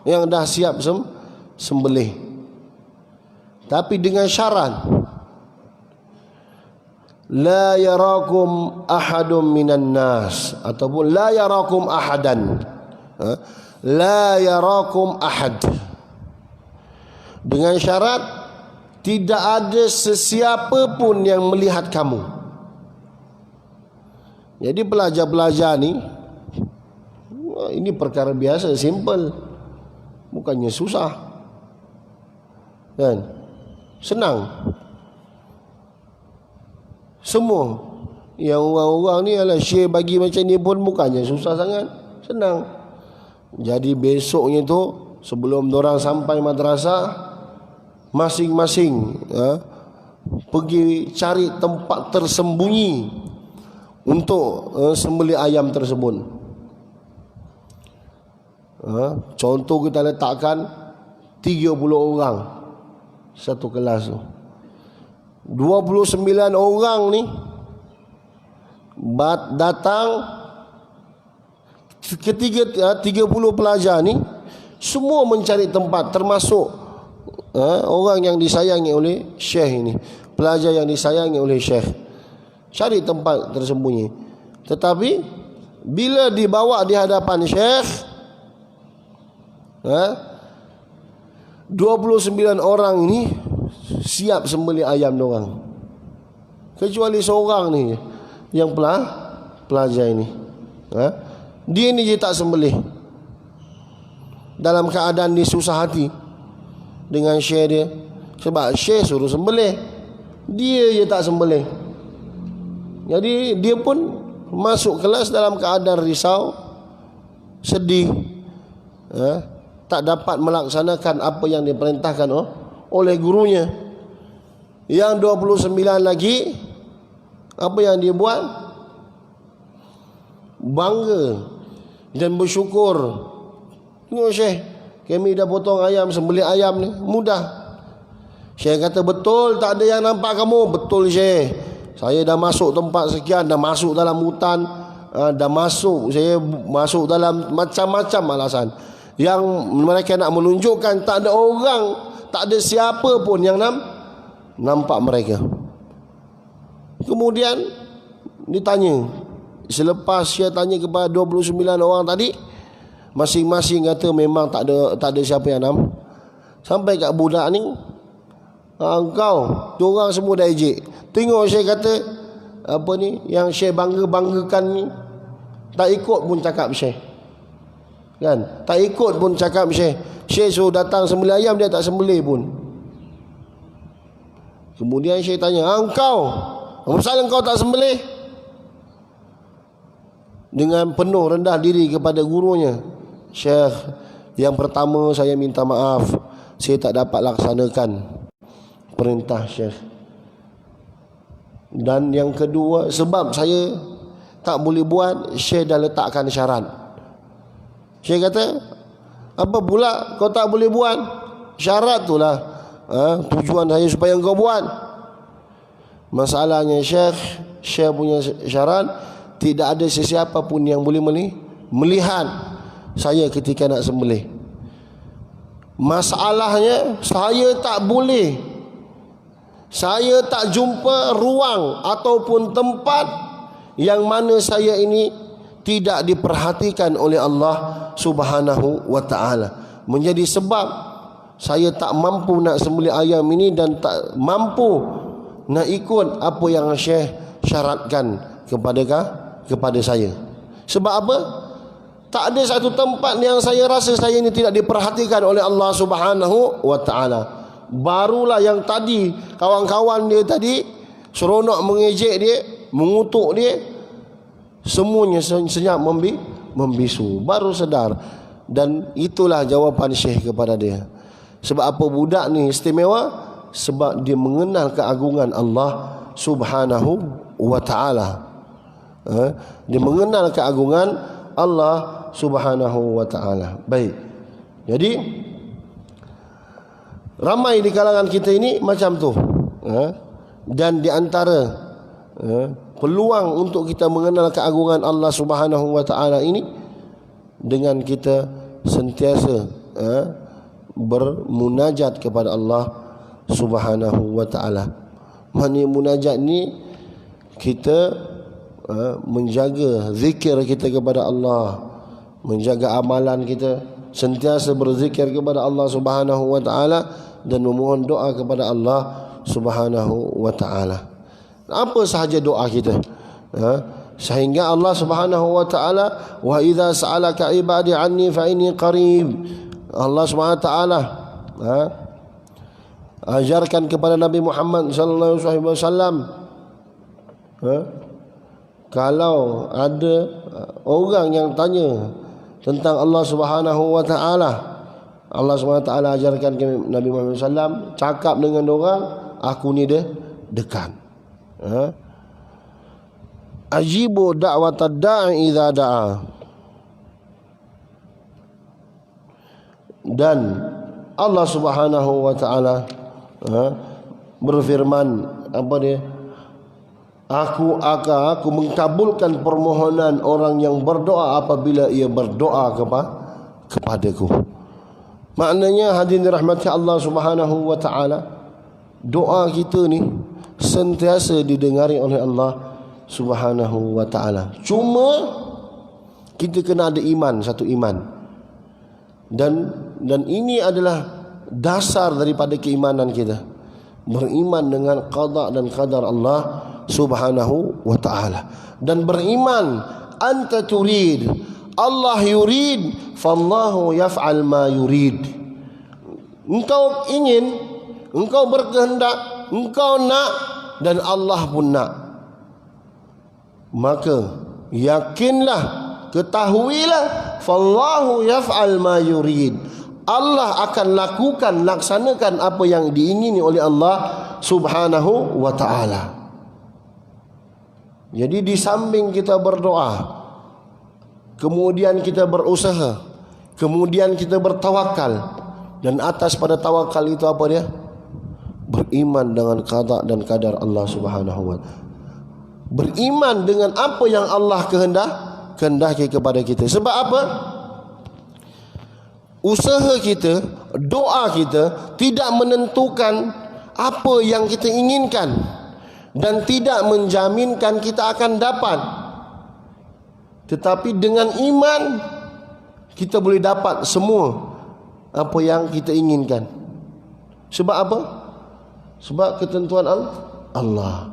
yang dah siap sembelih. Tapi dengan syarat, la yarakum ahadum minan nas, ataupun la yarakum ahadan. La yarakum ahad. Dengan syarat tidak ada sesiapa pun yang melihat kamu. Jadi pelajar-pelajar ni, ini perkara biasa, simple, bukannya susah, kan? Senang. Semua yang orang-orang ni adalah syekh bagi macam ni pun bukannya susah sangat, senang. Jadi besoknya tu, sebelum dorang sampai madrasah, masing-masing pergi cari tempat tersembunyi untuk sembelih ayam tersebut. Contoh kita letakkan 30 orang satu kelas tu. 29 orang ni datang, ketiga 30 pelajar ni semua mencari tempat, termasuk orang yang disayangi oleh syekh ini, pelajar yang disayangi oleh syekh, cari tempat tersembunyi. Tetapi bila dibawa di hadapan syekh, 29 orang ini siap sembelih ayam doang, kecuali seorang ni yang pelajar ini, dia ni je tak sembelih. Dalam keadaan dia susah hati dengan syekh dia, sebab syekh suruh sembelih, dia je tak sembelih. Jadi dia pun masuk kelas dalam keadaan risau, sedih, tak dapat melaksanakan apa yang diperintahkan oleh gurunya. Yang 29 lagi, apa yang dia buat? Bangga dan bersyukur. Tengok syekh, kami dah potong ayam, sembelih ayam ni mudah. Syekh kata, betul tak ada yang nampak kamu? Betul syekh, saya dah masuk tempat sekian, dah masuk dalam hutan, saya masuk dalam macam-macam alasan yang mereka nak menunjukkan, tak ada orang, tak ada siapa pun yang nampak mereka. Kemudian ditanya, selepas saya tanya kepada 29 orang tadi, masing-masing kata memang tak ada siapa yang nampak. Sampai kat budak ni, engkau, diorang semua dah ejek. Tengok saya kata, apa ni yang Syekh bangga-banggakan ni, tak ikut pun cakap Syekh. Kan? Tak ikut pun cakap Syekh. Syekh suruh datang sembelih ayam, dia tak sembelih pun. Kemudian Syekh tanya, engkau, apa engkau tak sembelih? Dengan penuh rendah diri kepada gurunya, Syekh, yang pertama saya minta maaf, saya tak dapat laksanakan perintah Syekh. Dan yang kedua, sebab saya tak boleh buat, Syekh dah letakkan syarat. Syekh kata, apa pula kau tak boleh buat? Syarat tu lah, tujuan saya supaya kau buat. Masalahnya Syekh punya syarat, tidak ada sesiapa pun yang boleh melihat saya ketika nak sembelih. Masalahnya saya tak boleh, saya tak jumpa ruang ataupun tempat yang mana saya ini tidak diperhatikan oleh Allah Subhanahu wa ta'ala. Menjadi sebab saya tak mampu nak sembelih ayam ini dan tak mampu nak ikut apa yang Syekh syaratkan kepada saya. Sebab apa? Tak ada satu tempat yang saya rasa saya ini tidak diperhatikan oleh Allah Subhanahu wa ta'ala. Barulah yang tadi kawan-kawan dia tadi seronok mengejek dia, mengutuk dia, semuanya senyap membisu. Baru sedar. Dan itulah jawapan Syekh kepada dia. Sebab apa budak ni istimewa? Sebab dia mengenal keagungan Allah Subhanahu wa ta'ala. Dia mengenal keagungan Allah Subhanahu wa ta'ala. Baik. Jadi ramai di kalangan kita ini macam tu. Dan di antara peluang untuk kita mengenal keagungan Allah Subhanahu wa ta'ala ini dengan kita sentiasa bermunajat kepada Allah Subhanahu wa ta'ala. Mana munajat ni, kita menjaga zikir kita kepada Allah, menjaga amalan kita, sentiasa berzikir kepada Allah Subhanahu wa ta'ala dan memohon doa kepada Allah Subhanahu wa ta'ala. Apa sahaja doa kita, sehingga Allah Subhanahu wa ta'ala, wa idza sa'alaka ibadi anni fa inni qarib. Allah Subhanahu wa ta'ala ajarkan kepada Nabi Muhammad sallallahu alaihi wasallam, kalau ada orang yang tanya tentang Allah Subhanahu wa ta'ala, Allah Subhanahu wa ta'ala ajarkan ke Nabi Muhammad sallam, cakap dengan orang, aku ni dekat. Ajibu da'watad da'i idza da'a. Dan Allah Subhanahu wa ta'ala berfirman, apa dia? Aku mengkabulkan permohonan orang yang berdoa apabila ia berdoa kepadaku. Maknanya hadirin dirahmati Allah Subhanahu wa ta'ala, doa kita ni sentiasa didengari oleh Allah Subhanahu wa ta'ala. Cuma kita kena ada iman, satu iman. Dan ini adalah dasar daripada keimanan kita. Beriman dengan qada dan qadar Allah Subhanahu wa ta'ala. Dan beriman, anta turid, Allah yurid, fallahu yaf'al ma yurid. Engkau ingin, engkau berkehendak, engkau nak, dan Allah pun nak. Maka yakinlah, ketahuilah, fallahu yaf'al ma yurid, Allah akan lakukan, laksanakan apa yang diingini oleh Allah Subhanahu wa ta'ala. Jadi di samping kita berdoa, kemudian kita berusaha, kemudian kita bertawakal, dan atas pada tawakal itu apa dia? Beriman dengan qada dan qadar Allah Subhanahu wa ta'ala. Beriman dengan apa yang Allah kehendaki kepada kita. Sebab apa? Usaha kita, doa kita tidak menentukan apa yang kita inginkan, dan tidak menjaminkan kita akan dapat. Tetapi dengan iman kita boleh dapat semua apa yang kita inginkan. Sebab apa? Sebab ketentuan Allah.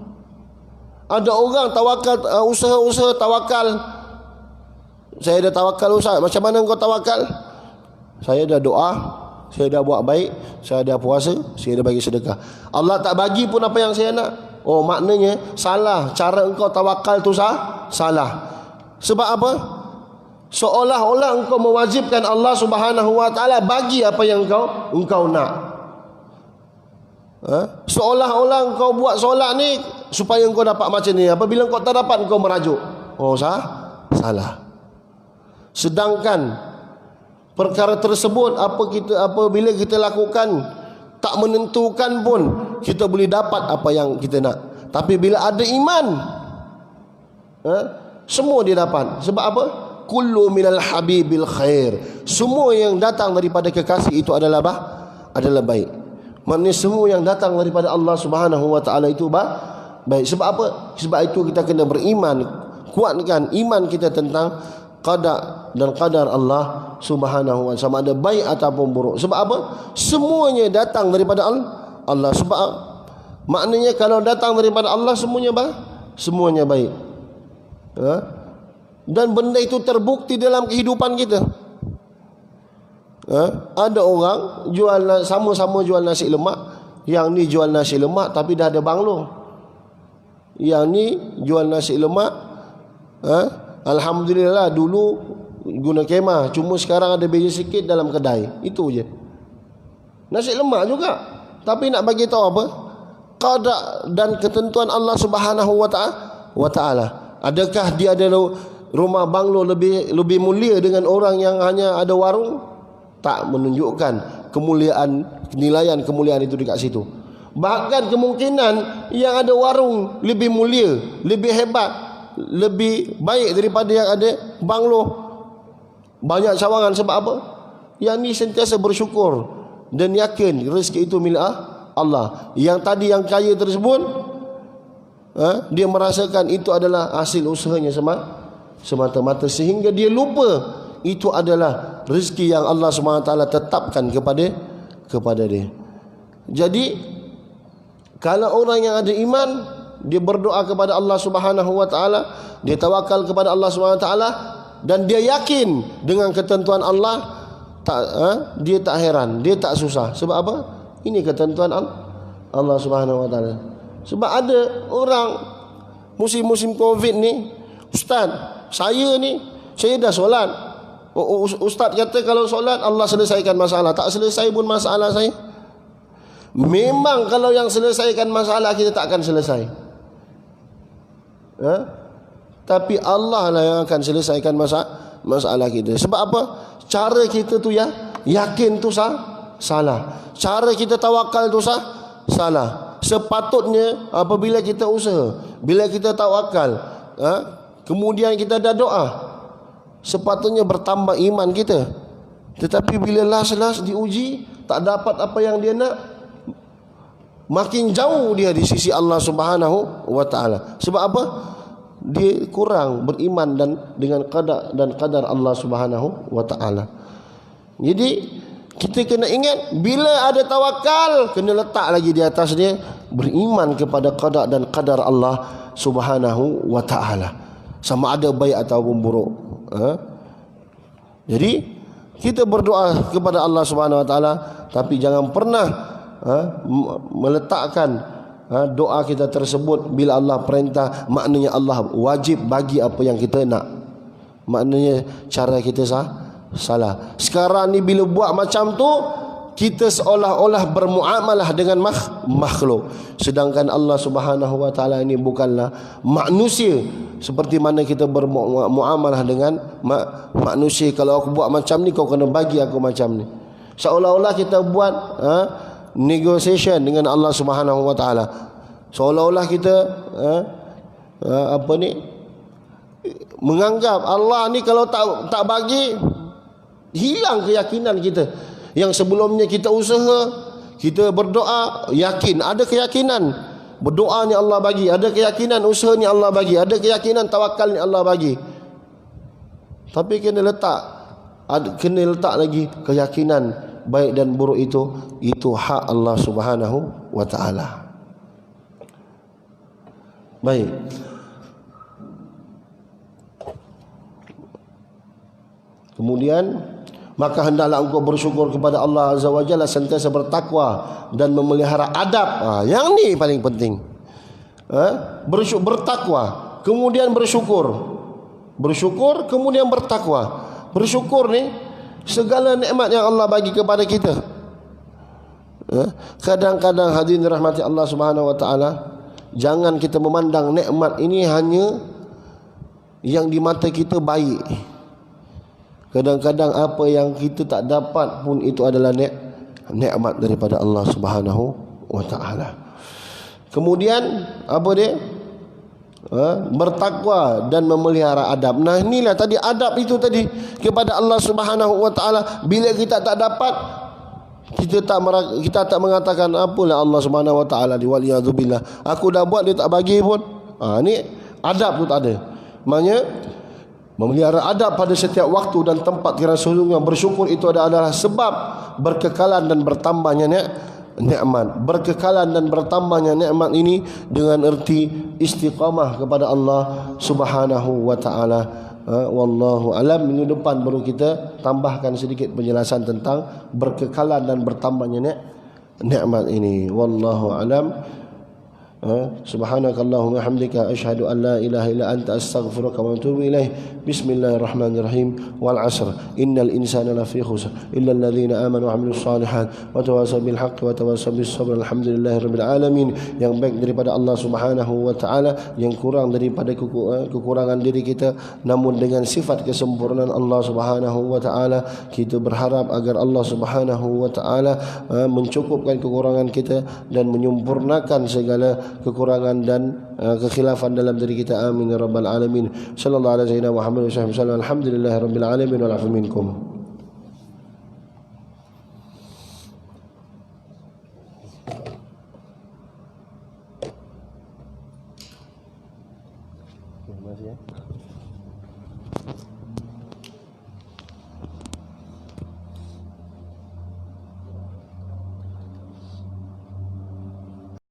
Ada orang tawakal, usaha-usaha tawakal. Saya dah tawakal Ustaz. Macam mana kau tawakal? Saya dah doa, saya dah buat baik, saya dah puasa, saya dah bagi sedekah. Allah tak bagi pun apa yang saya nak. Oh, maknanya salah. Cara engkau tawakal tu salah. Sebab apa? Seolah-olah engkau mewajibkan Allah Subhanahu wa taala bagi apa yang engkau nak. Seolah-olah engkau buat solat ni supaya engkau dapat macam ni. Apabila engkau tak dapat, engkau merajuk. Oh, salah. Sedangkan perkara tersebut apabila kita lakukan tak menentukan pun, kita boleh dapat apa yang kita nak. Tapi bila ada iman, semua dia dapat. Sebab apa? Kullu minal habibil khair. Semua yang datang daripada kekasih itu adalah baik. Maknanya semua yang datang daripada Allah Subhanahu wa taala itu baik. Sebab apa? Sebab itu kita kena beriman, kuatkan iman kita tentang qada dan qadar Allah Subhanahu wa taala, sama ada baik ataupun buruk. Sebab apa? Semuanya datang daripada Allah. Sebab maknanya kalau datang daripada Allah semuanya baik. Dan benda itu terbukti dalam kehidupan kita. Ada orang sama-sama jual nasi lemak. Yang ni jual nasi lemak tapi dah ada banglo. Yang ni jual nasi lemak, alhamdulillah dulu guna kemah, cuma sekarang ada beza sikit dalam kedai. Itu je. Nasi lemak juga. Tapi nak bagi tahu apa? Qada dan ketentuan Allah Subhanahu wa taala. Adakah dia ada rumah banglo lebih mulia dengan orang yang hanya ada warung? Tak menunjukkan penilaian kemuliaan itu dekat situ. Bahkan kemungkinan yang ada warung lebih mulia, lebih hebat, lebih baik daripada yang ada banglo banyak cawangan. Sebab apa? Yang ni sentiasa bersyukur dan yakin rezeki itu milik Allah. Yang tadi yang kaya tersebut, dia merasakan itu adalah hasil usahanya semata-mata, sehingga dia lupa itu adalah rezeki yang Allah SWT tetapkan kepada dia. Jadi kalau orang yang ada iman, dia berdoa kepada Allah Subhanahu wa taala, dia tawakal kepada Allah Subhanahu wa taala, dan dia yakin dengan ketentuan Allah, dia tak heran, dia tak susah. Sebab apa? Ini ketentuan Allah Subhanahu wa taala. Sebab ada orang musim-musim Covid ni, Ustaz, saya dah solat. Ustaz kata kalau solat Allah selesaikan masalah. Tak selesai pun masalah saya. Memang kalau yang selesaikan masalah kita tak akan selesai. Tapi Allah lah yang akan selesaikan masalah kita. Sebab apa? Cara kita tu yakin tu salah. Cara kita tawakal tu salah. Sepatutnya apabila kita usaha, bila kita tawakal, kemudian kita dah doa, sepatutnya bertambah iman kita. Tetapi bila las-las diuji, tak dapat apa yang dia nak, makin jauh dia di sisi Allah Subhanahu wa taala. Sebab apa? Dia kurang beriman dengan qada dan qadar Allah Subhanahu wa taala. Jadi kita kena ingat, bila ada tawakal, kena letak lagi di atas dia beriman kepada qada dan qadar Allah Subhanahu wa taala, sama ada baik ataupun buruk. Jadi kita berdoa kepada Allah Subhanahu wa taala, tapi jangan pernah meletakkan doa kita tersebut bila Allah perintah, maknanya Allah wajib bagi apa yang kita nak. Maknanya cara kita salah. Sekarang ni bila buat macam tu, kita seolah-olah bermuamalah dengan makhluk. Sedangkan Allah Subhanahu wa taala ini bukanlah manusia seperti mana kita bermuamalah dengan manusia. Kalau aku buat macam ni, kau kena bagi aku macam ni. Seolah-olah kita buat negotiation dengan Allah Subhanahu wa taala. Seolah-olah kita menganggap Allah ni kalau tak bagi, hilang keyakinan kita. Yang sebelumnya kita usaha, kita berdoa, yakin, ada keyakinan berdoa ni Allah bagi, ada keyakinan usaha ni Allah bagi, ada keyakinan tawakal ni Allah bagi. Tapi kena letak lagi keyakinan baik dan buruk itu hak Allah Subhanahu wa taala. Baik. Kemudian, maka hendaklah engkau bersyukur kepada Allah Azza wa Jalla, sentiasa bertakwa dan memelihara adab. Yang ni paling penting. Bertakwa, kemudian bersyukur. Bersyukur, kemudian bertakwa. Bersyukur ni segala nikmat yang Allah bagi kepada kita. Kadang-kadang hadirin dirahmati Allah Subhanahu wa taala, jangan kita memandang nikmat ini hanya yang di mata kita baik. Kadang-kadang apa yang kita tak dapat pun itu adalah nikmat daripada Allah Subhanahu wa taala. Kemudian apa dia? Bertakwa dan memelihara adab. Nah, inilah tadi adab itu tadi kepada Allah Subhanahu wa taala. Bila kita tak dapat, kita tak mengatakan apalah Allah Subhanahu wa taala waliyadzubillah, aku dah buat dia tak bagi pun. Ni adab tu tak ada. Maknanya memelihara adab pada setiap waktu dan tempat, kerana sesungguhnya bersyukur itu adalah sebab berkekalan dan bertambahnya nikmat. Berkekalan dan bertambahnya nikmat ini dengan erti istiqamah kepada Allah Subhanahu wa taala. Wallahu alam. Minggu depan baru kita tambahkan sedikit penjelasan tentang berkekalan dan bertambahnya nikmat ini. Wallahu alam. Subhanakallahumma hamdika asyhadu an la ilaha illa anta astaghfiruka wa atubu ilaih. Bismillahirrahmanirrahim. Wal 'asr innal insana lafi khusr illa alladhina amanu wa 'amilus shalihat wa tawassaw bil haqqi wa tawassaw bis sabr. Alhamdulillahirabbil alamin. Yang baik daripada Allah Subhanahu wa taala, yang kurang daripada kekurangan diri kita, namun dengan sifat kesempurnaan Allah Subhanahu wa taala kita berharap agar Allah Subhanahu wa taala mencukupkan kekurangan kita dan menyempurnakan segala kekurangan dan kekhilafan dalam diri kita. Amin ya rabbal alamin. Sallallahu alaihi wasallam Muhammad wa sallam. Alhamdulillahirabbil alamin wal afu minkum. Terima kasih ya.